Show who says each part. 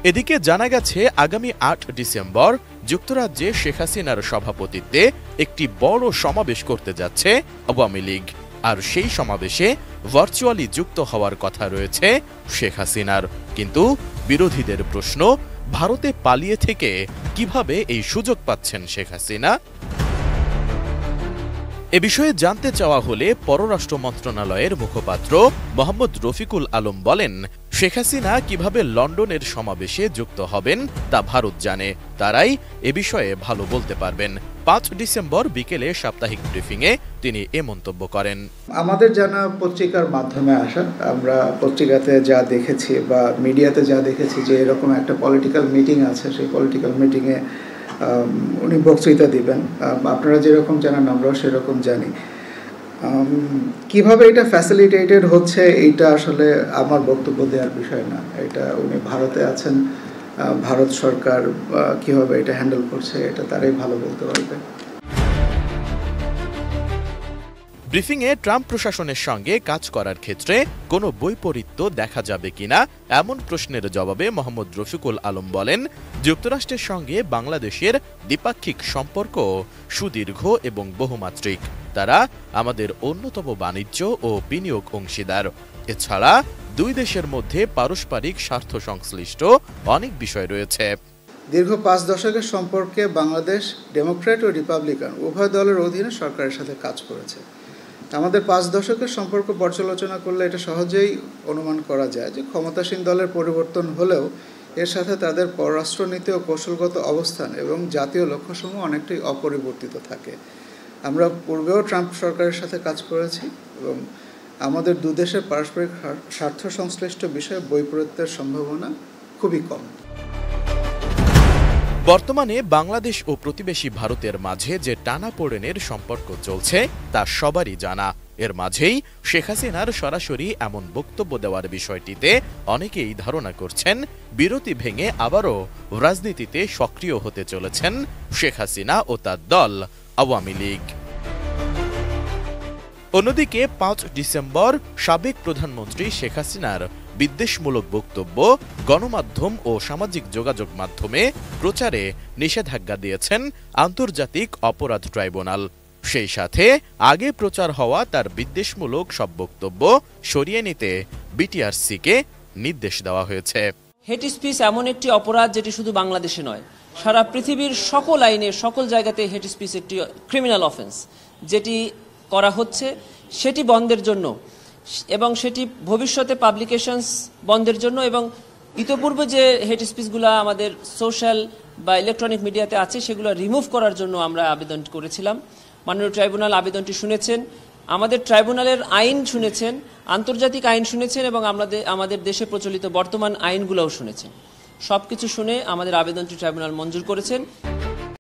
Speaker 1: এদিকে জানা গেছে আগামী ৮ ডিসেম্বর যুক্তরাজ্যে শেখ হাসিনার সভাপতিত্বে একটি বড় সমাবেশ করতে যাচ্ছে আওয়ামী লীগ। আর সেই সমাবেশে ভার্চুয়ালি যুক্ত হওয়ার কথা রয়েছে শেখ হাসিনার। কিন্তু বিরোধীদের প্রশ্ন, ভারতে পালিয়ে থেকে কিভাবে এই সুযোগ পাচ্ছেন শেখ হাসিনা? এ বিষয়ে জানতে চাওয়া হলে পররাষ্ট্র মন্ত্রণালয়ের মুখপাত্র মোহাম্মদ রফিকুল আলম বলেন, শেখ হাসিনা কিভাবে লন্ডনের সমাবেশে যুক্ত হবেন তা ভারত জানে, তারাই এ বিষয়ে ভালো বলতে পারবেন। ৫ ডিসেম্বর বিকেলে সাপ্তাহিক ব্রিফিংয়ে তিনি এ মন্তব্য করেন।
Speaker 2: আমাদের জানা পত্রিকার মাধ্যমে আসা, আমরা পত্রিকাতে যা দেখেছি বা মিডিয়াতে যা দেখেছি যে এরকম একটা পলিটিক্যাল মিটিং আছে, সেই পলিটিক্যাল মিটিংয়ে উনি বক্তৃতা দিবেন। আপনারা যেরকম জানান আমরাও সেরকম জানি। কিভাবে এটা ফ্যাসিলিটেটেড হচ্ছে এইটা আসলে আমার বক্তব্য দেওয়ার বিষয় না। এটা উনি ভারতে আছেন, ভারত সরকার কিভাবে এটা হ্যান্ডেল করছে এটা তারাই ভালো বলতে পারবে।
Speaker 1: ব্রিফিংয়ে ট্রাম্প প্রশাসনের সঙ্গে কাজ করার ক্ষেত্রে কোনো বৈপরীত্য দেখা যাবে কিনা এমন প্রশ্নের জবাবে মোহাম্মদ রফিকুল আলম বলেন, যুক্তরাষ্ট্রের সঙ্গে বাংলাদেশের দ্বিপাক্ষিক সম্পর্ক সুদীর্ঘ এবং বহুমাত্রিক। তারা আমাদের অন্যতম বাণিজ্য ও বিনিয়োগ অংশীদার। এছাড়া দুই দেশের মধ্যে পারস্পরিক স্বার্থ সংশ্লিষ্ট অনেক বিষয় রয়েছে।
Speaker 2: দীর্ঘ ৫ দশকের সম্পর্কে বাংলাদেশ ডেমোক্র্যাট ও রিপাবলিকান উভয় দলের অধীনে সরকারের সাথে কাজ করেছে। আমাদের ৫ দশকের সম্পর্ক পর্যালোচনা করলে এটা সহজেই অনুমান করা যায় যে ক্ষমতাসীন দলের পরিবর্তন হলেও এর সাথে তাদের পররাষ্ট্রনীতি ও কৌশলগত অবস্থান এবং জাতীয় লক্ষ্যসমূহ অনেকটাই অপরিবর্তিত থাকে। আমরা পূর্বেও ট্রাম্প সরকারের সাথে কাজ করেছি এবং আমাদের দুদেশের পারস্পরিক স্বার্থ সংশ্লিষ্ট বিষয়ে বৈপরীত্যের সম্ভাবনা খুবই কম।
Speaker 1: বর্তমানে বাংলাদেশ ও প্রতিবেশী ভারতের মাঝে যে টানাপোড়েনের সম্পর্ক চলছে তা সবারই জানা। এর মাঝেই শেখ হাসিনার সরাসরি এমন বক্তব্য দেওয়ার বিষয়টিতে অনেকেই ধারণা করছেন বিরতি ভেঙে আবারও রাজনীতিতে সক্রিয় হতে চলেছেন শেখ হাসিনা ও তার দল আওয়ামী লীগ। অন্যদিকে ৫ ডিসেম্বর সাবেক প্রধানমন্ত্রী শেখ হাসিনার বিদ্বেষমূলক বক্তব্য গণমাধ্যম ও সামাজিক যোগাযোগ মাধ্যমে প্রচারে নিষেধাজ্ঞা দিয়েছেন আন্তর্জাতিক অপরাধ ট্রাইব্যুনাল। সেই সাথে আগে প্রচার হওয়া তার বিদ্বেষমূলক সব বক্তব্য সরিয়ে নিতে বিটিআরসিকে নির্দেশ দেওয়া হয়েছে।
Speaker 3: হেট স্পিচ এমন একটি অপরাধ যেটি শুধু বাংলাদেশে নয়, সারা পৃথিবীর সকল আইনে সকল জায়গাতে হেট স্পিচ একটি ক্রিমিনাল অফেন্স, যেটি করা হচ্ছে সেটি বন্ধের জন্য এবং সেটি ভবিষ্যতে পাবলিকেশনস বন্ধের জন্য এবং ইতোপূর্বে যে হেট স্পিচগুলো আমাদের সোশ্যাল বা ইলেকট্রনিক মিডিয়াতে আছে সেগুলো রিমুভ করার জন্য আমরা আবেদন করেছিলাম। মাননীয় ট্রাইব্যুনাল আবেদনটি শুনেছেন, আমাদের ট্রাইব্যুনালের আইন শুনেছেন, আন্তর্জাতিক আইন শুনেছেন এবং আমাদের দেশে প্রচলিত বর্তমান আইনগুলোও শুনেছেন। সবকিছু শুনে আমাদের আবেদনটি ট্রাইব্যুনাল মঞ্জুর করেছেন।